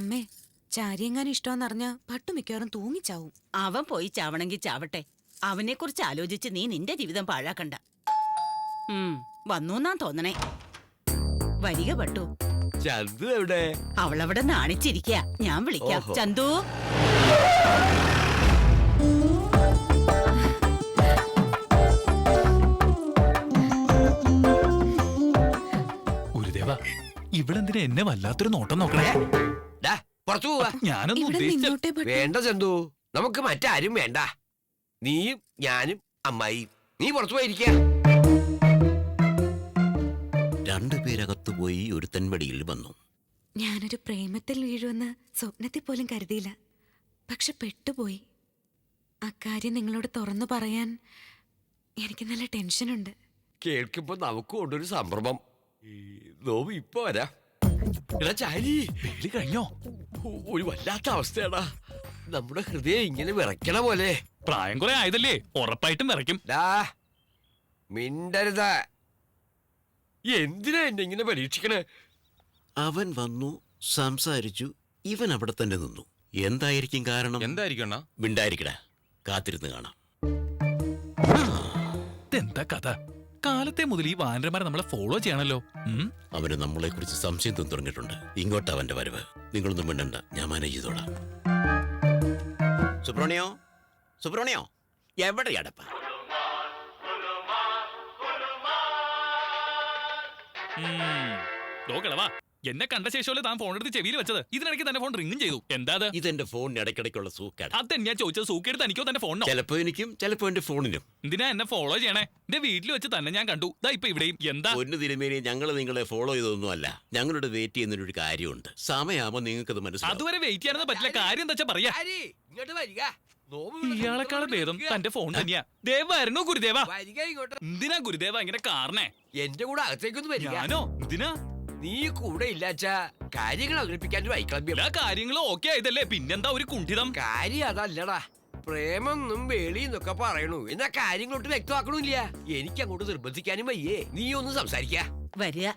അമ്മേ, ചാരിയെങ്ങാനും ഇഷ്ടമെന്നറിഞ്ഞ പട്ടു മിക്കവാറും തൂങ്ങിച്ചാവും. അവൻ പോയി ചാവണമെങ്കിൽ ചാവട്ടെ. അവനെ കുറിച്ച് ആലോചിച്ച് നീ നിന്റെ ജീവിതം പാഴാക്കണ്ട. വന്നൂന്നാ തോന്നണേ. വരിക പട്ടു. ചന്തു എവിടെ? അവളവിടെ നാണിച്ചിരിക്ക. ഞാൻ വിളിക്കാം. ചന്തു, ഗുരുദേവ, ഇവളെന്തിനാ എന്നെ വല്ലാത്തൊരു നോട്ടം നോക്കണേ? പുറത്തു പോവാ. ഞാനൊന്നും ഇവിടെ ഉദ്ദേശിച്ച നിന്നോട്ടെ പട്ടു. വേണ്ട ചന്തു, നമുക്ക് മറ്റാരും വേണ്ട. നീയും ഞാനും അമ്മായി. നീ പുറത്തു പോയിരിക്ക. രണ്ടുപേരകത്തു പോയി ഒരുത്തൻ വെടിയിൽ വന്നു. ഞാനൊരു പ്രേമത്തിൽ വീഴുമെന്ന് സ്വപ്നത്തിൽ പോലും കരുതിയില്ല. പക്ഷെ പെട്ടുപോയി. അക്കാര്യം നിങ്ങളോട് തുറന്നു പറയാൻ എനിക്ക് നല്ല ടെൻഷനുണ്ട്. കേൾക്കുമ്പോ നമുക്ക് കൊണ്ടൊരു സംഭ്രമം. നോവ് ഇപ്പൊ വരാ. എടാ ചാരി, പേടി കഴിഞ്ഞോ? ഒരു വല്ലാത്ത അവസ്ഥയാടാ. നമ്മുടെ ഹൃദയം ഇങ്ങനെ വിറയ്ക്കണ പോലെ. പ്രായം കുറെ ആയതല്ലേ, ഉറപ്പായിട്ടും വിറയ്ക്കും. മിണ്ടരുത്. എന്തിനാ എന്നെ ഇങ്ങനെ പരീക്ഷിക്കണേ? അവൻ വന്നു, സംസാരിച്ചു. ഇവൻ അവിടെ തന്നെ നിന്നു. എന്തായിരിക്കും കാരണം? എന്തായിരിക്കും? മിണ്ടായിരിക്കട, കാത്തിരുന്ന് കാണാം. ഇതെന്താ കഥ? കാലത്തെ മുതൽ ഈ വാനരന്മാരെ നമ്മളെ ഫോളോ ചെയ്യണല്ലോ. അവന് നമ്മളെ കുറിച്ച് സംശയം തോന്നി തുടങ്ങിയിട്ടുണ്ട്. ഇങ്ങോട്ട് അവന്റെ വരവ്. നിങ്ങളൊന്നും മിണ്ടണ്ട, ഞാൻ മാനേജ് ചെയ്തോളാം. സുബ്രഹ്മണ്യോ, സുബ്രഹ്മണ്യോ, എവിടെയാടപ്പ? കളവാ, എന്നെ കണ്ട ശേഷമല്ലേ താൻ ഫോൺ എടുത്ത് ചെവിയിൽ വെച്ചത്. ഇതിനിടയ്ക്ക് തന്നെ ഫോൺ റിങ്ങും ചെയ്തു. എന്താ ഇതെന്റെ ഫോണിന് ഇടയ്ക്കിടയ്ക്കുള്ള സൂക്കാണ്. അതെന്നാ ചോദിച്ചത്? സൂക്കെടുത്ത് എനിക്കോ തന്റെ ഫോണിനോ? ചിലപ്പോ എനിക്കും ചിലപ്പോ എന്റെ ഫോണിനും. എന്തിനാ എന്നെ ഫോളോ ചെയ്യണേ? എന്റെ വീട്ടിൽ വെച്ച് തന്നെ ഞാൻ കണ്ടു. ദാ ഇപ്പൊ ഇവിടെയും. എന്താ ഒന്ന് തിരുമേനി, ഞങ്ങൾ നിങ്ങളെ ഫോളോ ചെയ്തൊന്നും അല്ല. ഞങ്ങളുടെ വെയിറ്റ് ചെയ്യുന്നൊരു കാര്യമുണ്ട്. സമയമാകുമ്പോ നിങ്ങൾക്കത് മനസ്സിലാവും. അതുവരെ വെയിറ്റ് ചെയ്യാനൊന്നും പറ്റില്ല. കാര്യം എന്താ പറയാ? ഇങ്ങോട്ട് വരിക. ഇയാളെക്കാളും ഭേദം തന്റെ ഫോൺ തന്നെയാ. ദേവായിരുന്നു ഗുരുദേവ. വരിക ഇങ്ങോട്ട്. എന്തിനാ ഗുരുദേവ ഇങ്ങനെ കാരണേ? എന്റെ കൂടെ അകത്തേക്കൊന്ന് വരിക. ഞാനോ? എന്തിനാ? നീ കൂടെ ഇല്ലാച്ചാ കാര്യങ്ങൾ അവതരിപ്പിക്കാൻ വൈക്ലഭ്യം. എല്ലാ കാര്യങ്ങളും ഓക്കെ ആയതല്ലേ, പിന്നെന്താ ഒരു കുണ്ഠിതം? കാര്യം അതല്ലടാ. പ്രേമൊന്നും വേളിന്നൊക്കെ പറയണു. എന്നാ കാര്യങ്ങളോട്ട് വ്യക്തമാക്കണില്ല. എനിക്ക് അങ്ങോട്ട് നിർബന്ധിക്കാനും വയ്യേ. നീ ഒന്ന് സംസാരിക്ക. വരിക.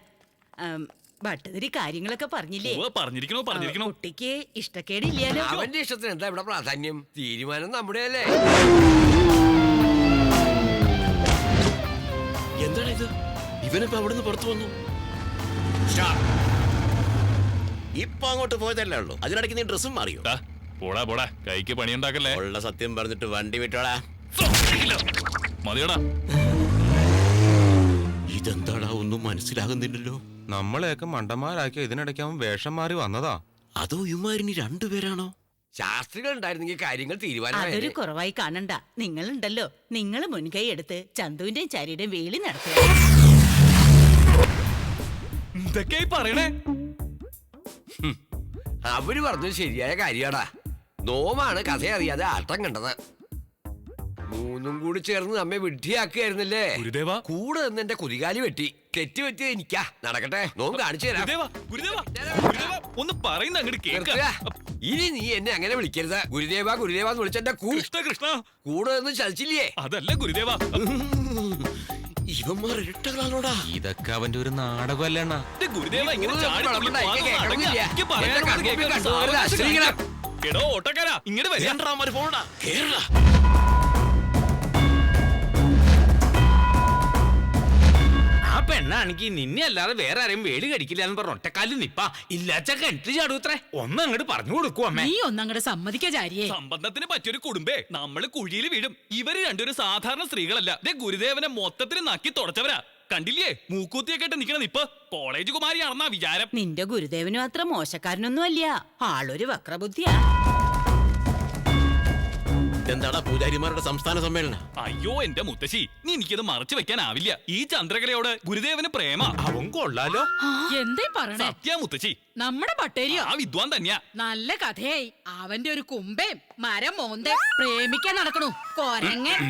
ഭട്ടതിരി കാര്യങ്ങളൊക്കെ പറഞ്ഞില്ലേ? പറഞ്ഞിരിക്കണോ? കുട്ടിക്ക് ഇഷ്ടക്കേടില്ലാലോ? അവന്റെ ഇഷ്ടത്തിന് എന്താ ഇവിടെ പ്രാധാന്യം? തീരുമാനം നമ്മുടെ അല്ലേ? എന്താണ് ഇത്? ഇവനിപ്പോ അവിടുന്ന് പുറത്തു വന്നു. ഇപ്പൊ അങ്ങോട്ട് പോയതല്ലേ ഉള്ളൂ. അതിനിടയ്ക്ക് നീ ഡ്രസ്സും മാറിയോ? പോടാ, കൈക്ക് പണിയുണ്ടാക്കല്ലേ. ഉള്ള സത്യം പറഞ്ഞിട്ട് വണ്ടി വിട്ടോടാ. മതിയോടാ. ഇതെന്താടാ, ഒന്നും മനസ്സിലാകുന്നില്ലല്ലോ. നമ്മളെയൊക്കെ മണ്ടന്മാരാക്കിയ ഇതിനിടയ്ക്ക് അവൻ വേഷം മാറി വന്നതാ. അതോ ഇവന്മാരിനി രണ്ടുപേരാണോ? ശാസ്ത്രികൾ ഉണ്ടായിരുന്നെങ്കിൽ കാര്യങ്ങൾ അതൊരു തീരുമാനമായി. കുറവായി കാണണ്ട. നിങ്ങളുണ്ടല്ലോ, നിങ്ങൾ മുൻകൈ എടുത്ത് ചന്തുവിന്റെയും ചാരിയുടെയും വേലി നടത്തുക. എന്തൊക്കെയായി പറയണേ? അവര് പറഞ്ഞത് ശരിയായ കാര്യാടാ. നോമാണ് കഥ അറിയാതെ ആട്ടം കണ്ടത്. മൂന്നും കൂടി ചേർന്ന് നമ്മെ വിഡ്ഢിയാക്കുകയായിരുന്നില്ലേ? ഗുരുദേവ, കൂടെ നിന്ന് എന്റെ കുതികാലി വെട്ടി കെറ്റിവെറ്റി എനിക്കാ. നടക്കട്ടെ, നോം കാണിച്ചു തരാം. ഗുരുദേവ, ഒന്ന് പറയുന്ന അങ്ങോട്ട് കേൾക്ക. ഇനി നീ എന്നെ അങ്ങനെ വിളിക്കരുത്. ഗുരുദേവ എന്ന് വിളിച്ചെന്റെ കൃഷ്ണ കൂടെ നിന്ന് ചലിച്ചില്ലേ? അതല്ല ഗുരുദേവ. ഇവന്മാർ ഇരട്ടകളാണോടാ? ഇതൊക്കെ അവന്റെ ഒരു നാടകമല്ലേണ്ണ. ഗുരുദേവ ഇങ്ങനെ ചാടി എടോ ഓട്ടക്കാരാ, ഇങ്ങോട്ട് വരാൻ പോടാ. കേരള ആ പെണ്ണാണെങ്കിൽ നിന്നെ അല്ലാതെ വേറെ ആരെയും വേലി കടിക്കില്ല എന്ന് പറഞ്ഞ ഒറ്റക്കാലിൽ നിപ്പാ. ഇല്ലാച്ച കിണറ്റ് ചാടൂത്രേ. ഒന്ന് അങ്ങോട്ട് പറഞ്ഞു കൊടുക്കും അമ്മേ. നീ ഒന്നങ്ങോട്ട് സമ്മതിക്കാരിയേ. സംബന്ധത്തിന് പറ്റിയൊരു കുടുംബേ. നമ്മള് കുഴിയിൽ വീഴും. ഇവര് രണ്ടൊരു സാധാരണ സ്ത്രീകളല്ല. ഗുരുദേവനെ മൊത്തത്തിൽ നക്കി തുടച്ചവരാ. കണ്ടില്ലേ, മൂക്കൂത്തിയൊക്കെ ഇട്ട് നിക്കണ നിപ്പ്. കോളേജ് കുമാരിയാണെന്നാ വിചാരം. നിന്റെ ഗുരുദേവനും അത്ര മോശക്കാരനൊന്നും അല്ല. ആളൊരു വക്രബുദ്ധിയാ. എന്താടാ പൂജാരിമാരുടെ സംസ്ഥാന സമ്മേളനം? അയ്യോ എന്റെ മുത്തശ്ശി, നീ എനിക്കത് മറച്ചു വെക്കാനാവില്ല. ഈ ചന്ദ്രകലയോട് ഗുരുദേവന് പ്രേമ. അവൻ കൊള്ളാലോ. എന്തേ പറയണേ? സത്യ മുത്തശ്ശി, നമ്മുടെ പട്ടേരിയോ? ആ വിദ്വാൻ തന്നെയാ. നല്ല കഥയായി. അവന്റെ ഒരു കുമ്പേം മരം മോന്തേ പ്രേമിക്കാൻ നടക്കണു കൊരങ്ങൻ.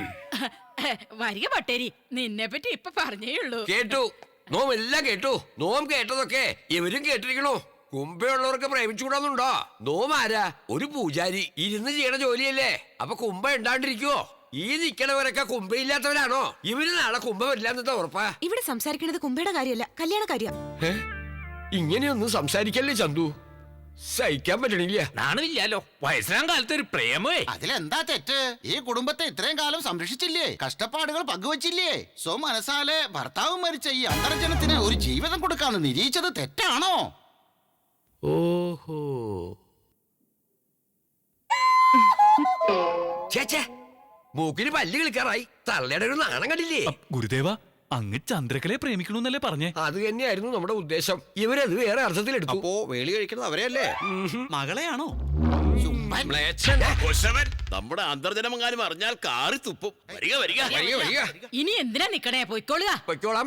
വരിക പട്ടേരി, നിന്നെ പറ്റി ഇപ്പൊ പറഞ്ഞേയുള്ളൂ. കേട്ടു, നോം എല്ലാം കേട്ടു. നോം കേട്ടതൊക്കെ ഇവരും കേട്ടിരിക്കണു. കുംഭയുള്ളവർക്ക് പ്രേമിച്ചുകൂടാന്നുണ്ടോ? നോമാരാ? ഒരു പൂജാരി. ഇരുന്ന് ചെയ്യണ ജോലിയല്ലേ. അപ്പൊ കുംഭ ഉണ്ടാണ്ടിരിക്കുവോ? ഈ നിക്കണവരൊക്കെ കുംഭയില്ലാത്തവരാണോ? ഇവര് നാളെ കുംഭം വരില്ലാന്നതാ ഉറപ്പാ. ഇവിടെ സംസാരിക്കുന്നത് കുംഭയുടെ കാര്യമല്ല, കല്യാണ കാര്യം. ഇങ്ങനെയൊന്നും സംസാരിക്കല്ലേ ചന്തു. സഹിക്കാൻ പറ്റണില്ല. നാണില്ലാലോ വയസ്സാം കാലത്ത് ഒരു പ്രേമേ. അതിലെന്താ തെറ്റ്? ഈ കുടുംബത്തെ ഇത്രയും കാലം സംരക്ഷിച്ചില്ലേ, കഷ്ടപ്പാടുകൾ പങ്കുവച്ചില്ലേ? മനസാലെ ഭർത്താവ് മരിച്ച ഈ അന്തർജനത്തിന് ഒരു ജീവിതം കൊടുക്കാന്ന് നിരീക്ഷിച്ചത് തെറ്റാണോ? ഓഹോ ചേച്ചേ, മൂക്കിന് പല്ല് കളിക്കാറായി. തള്ളയുടെ ഒരു നാണം കണ്ടില്ലേ? ഗുരുദേവ അങ്ങ് ചന്ദ്രകലയെ പ്രേമിക്കണമെന്നല്ലേ പറഞ്ഞേ? അത് തന്നെയായിരുന്നു നമ്മുടെ ഉദ്ദേശം. ഇവരത് വേറെ അർത്ഥത്തിലെടുത്തു. അപ്പോ വേളി കഴിക്കുന്നത് അവരെയല്ലേ? മകളെയാണോ? നമ്മുടെ അന്തർജനമെങ്ങാനും അറിഞ്ഞാൽ കാറി തുപ്പും. വരിക വരിക. ഇനി എന്തിനാ നിക്കണേ? പൊയ്ക്കോളുക. പൊയ്ക്കോളാം.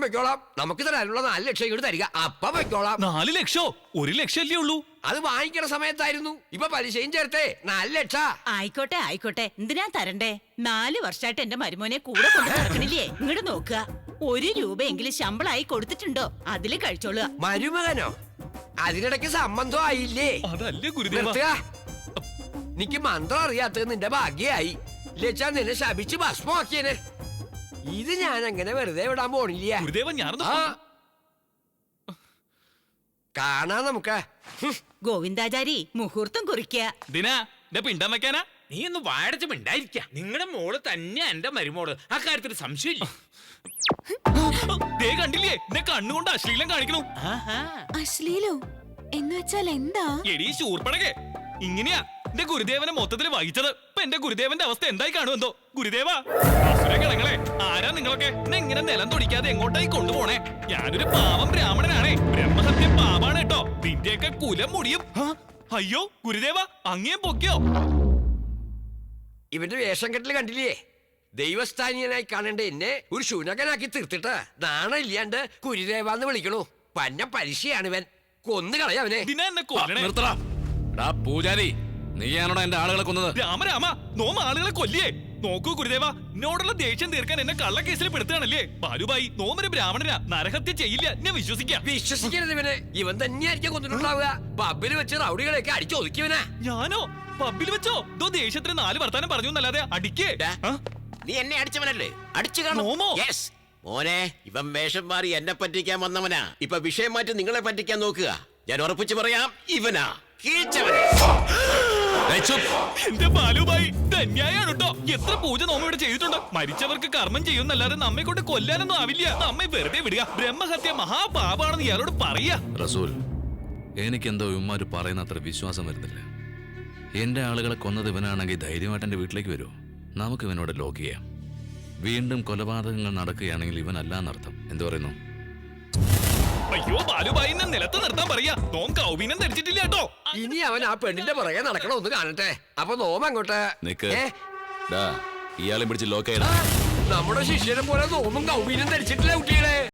നമുക്ക് തരാനുള്ള 4 ലക്ഷം ഇങ്ങോട്ട് തരിക. അപ്പ പൊയ്ക്കോളാം. 4 ലക്ഷോ? 1 ലക്ഷം അല്ലേ ഉള്ളൂ? അത് വാങ്ങിക്കണ സമയത്തായിരുന്നു. ഇപ്പൊ പലിശയും ചേർത്തേ 4 ലക്ഷം. ആയിക്കോട്ടെ എന്തിനാ തരണ്ടേ? 4 വർഷമായിട്ട് എന്റെ മരുമോനെ കൂടെ കൊണ്ട് നടക്കണില്ലേ? ഇങ്ങോട്ട് നോക്കുക. 1 രൂപയെങ്കിലും ശമ്പളമായി കൊടുത്തിട്ടുണ്ടോ? അതില് കഴിച്ചോളുക. മരുമകനോ? അതിനിടയ്ക്ക് സംബന്ധം ആയില്ലേ? അതല്ലേ ഗുരുദേവ. നിർത്തുക. നിക്ക് മന്ത്രം അറിയാത്തത് നിന്റെ ഭാഗ്യായി. ലച്ചാ നിന്നെ ശപിച്ച് ഭസ്മമാക്കിയനെ. ഇത് ഞാൻ അങ്ങനെ വെറുതെ വിടാൻ പോണില്ല. ഗുരുദേവ ഞാനൊന്ന് ആ. കാണാ നമുക്ക്. ഗോവിന്ദാചാരി മുഹൂർത്തം കുറിക്കുക. ദിനാ എന്റെ പിണ്ടം വെക്കാനാ? നീ ഒന്ന് വാഴച്ച് മിണ്ടായിരിക്ക. നിങ്ങളുടെ മോള് തന്നെ എന്റെ മരുമോള്. ആ കാര്യത്തിൽ സംശയമില്ല. ദേ കണ്ടില്ലേ എന്നെ കണ്ണുകൊണ്ട് അശ്ലീലം കാണിക്കണു. അശ്ലീലോ എന്ന് വെച്ചാൽ എന്താ? എടീ ശൂർപ്പണകെ, ഇങ്ങനെയാ എന്റെ ഗുരുദേവനെ മൊത്തത്തിൽ വഹിച്ചത്. ഇപ്പൊ എന്റെ ഗുരുദേവന്റെ അവസ്ഥ എന്തായി കാണുമെന്തോ? ഗുരുദേവ അസുരഗണങ്ങളെ, ആരാ നിങ്ങളൊക്കെ എന്നെ ഇങ്ങനെ നിലം തൊടിക്കാതെ എങ്ങോട്ടായി കൊണ്ടുപോണേ? ഞാനൊരു പാവം ബ്രാഹ്മണനാണേ. ബ്രഹ്മസത്യം പാവാണ് കേട്ടോ. നിന്റെയൊക്കെ കുലം മുടിയും. അയ്യോ ഗുരുദേവ അങ്ങേം പൊക്കിയോ? ഇവന്റെ വേഷം കെട്ടല് കണ്ടില്ലേ? ദൈവസ്ഥാനീയനായി കാണേണ്ട എന്നെ ഒരു ശുനകനാക്കി തീർത്തിട്ട് നാണം ഇല്ലാണ്ട് കുരുദേവാന്ന് വിളിക്കണു. പന്ന പരിശയാണ് ഇവൻ. കൊന്നു കളയവനെ. ദിനാ എന്നെ കൊല്ലണേ. പൂജാരി, നീയാണോ എന്റെ ആളുകളെ കൊന്നത്? രാമ നോം ആളുകളെ കൊല്ലിയേ. നോക്കൂ ഗുരുദേവ, എന്നോടുള്ള ദേഷ്യം തീർക്കാൻ എന്നെ കള്ളക്കേസിൽ പെടുത്തുകയാണല്ലേ? ബാലുബായി നോമൊരു ബ്രാഹ്മണനാ, നരഹത്യ ചെയ്യില്ല, ഞാൻ വിശ്വസിക്കാം. വിശ്വസിക്കരുത് ഇവനെ. ഇവൻ തന്നെയായിരിക്കും കൊന്നിട്ടുണ്ടാവുക. പബ്ബിൽ വെച്ച് റൗഡികളെയൊക്കെ അടിച്ചൊതുക്കിയവനാ. ഞാനോ? പബ്ബിൽ വെച്ചോ? ദോ ദേഷ്യത്തിന് 4 വർത്താനം പറഞ്ഞു എന്നല്ലാതെ അടിക്കേ. നീ എന്നെ അടിച്ചവനല്ലേ? അടിച്ചു കാണും. നോമോ? യെസ് മോനെ, ഇവൻ വേഷം മാറി എന്നെ പറ്റിക്കാൻ വന്നവനാ. ഇപ്പൊ വിഷയം മാറ്റി നിങ്ങളെ പറ്റിക്കാൻ നോക്കുക. ഞാൻ ഉറപ്പിച്ചു പറയാം, ഇവനാ കീഴ്ച്ചവനെ. എന്റെ ബാലുബായി ധന്യായാണ് കേട്ടോ. എത്ര പൂജ നോമ ഇവിടെ ചെയ്തിട്ടുണ്ട്. മരിച്ചവർക്ക് കർമ്മം ചെയ്യുന്നല്ലാതെ നമ്മെ കൊണ്ട് കൊല്ലാനൊന്നും ആവില്ല. നമ്മെ വെറുതെ വിടുക. ബ്രഹ്മഹത്യ മഹാപാപാണെന്ന് ഇയാളോട് പറയാ. റസൂൽ, എനിക്കെന്തോ ഇവന്മാര് പറയുന്ന അത്ര വിശ്വാസം വരുന്നില്ല. എന്റെ ആളുകളെ കൊന്നത് ഇവനാണെങ്കിൽ ധൈര്യമായിട്ട് എന്റെ വീട്ടിലേക്ക് വരുമോ? നമുക്ക് ഇവനോട് ലോക്ക് ചെയ്യാം. വീണ്ടും കൊലപാതകങ്ങൾ നടക്കുകയാണെങ്കിൽ ഇവനല്ലാന്നർത്ഥം. എന്തു പറയുന്നു? അയ്യോ ബാലുബായിനെ നിലത്ത് നിർത്താൻ പറയാ. നോം കൗബീനം ധരിച്ചിട്ടില്ല കേട്ടോ. ഇനി അവൻ ആ പെണ്ണിന്റെ പുറകെ നടക്കണമെന്ന് കാണട്ടെ. അപ്പൊ നോമ അങ്ങോട്ട്. നിക്ക്. ഇയാളെ പിടിച്ച് ലോക്ക് ചെയ്യണം. നമ്മുടെ ശിഷ്യനെ പോലെ നോമും കൗബീനം ധരിച്ചിട്ടില്ല കുട്ടികളെ.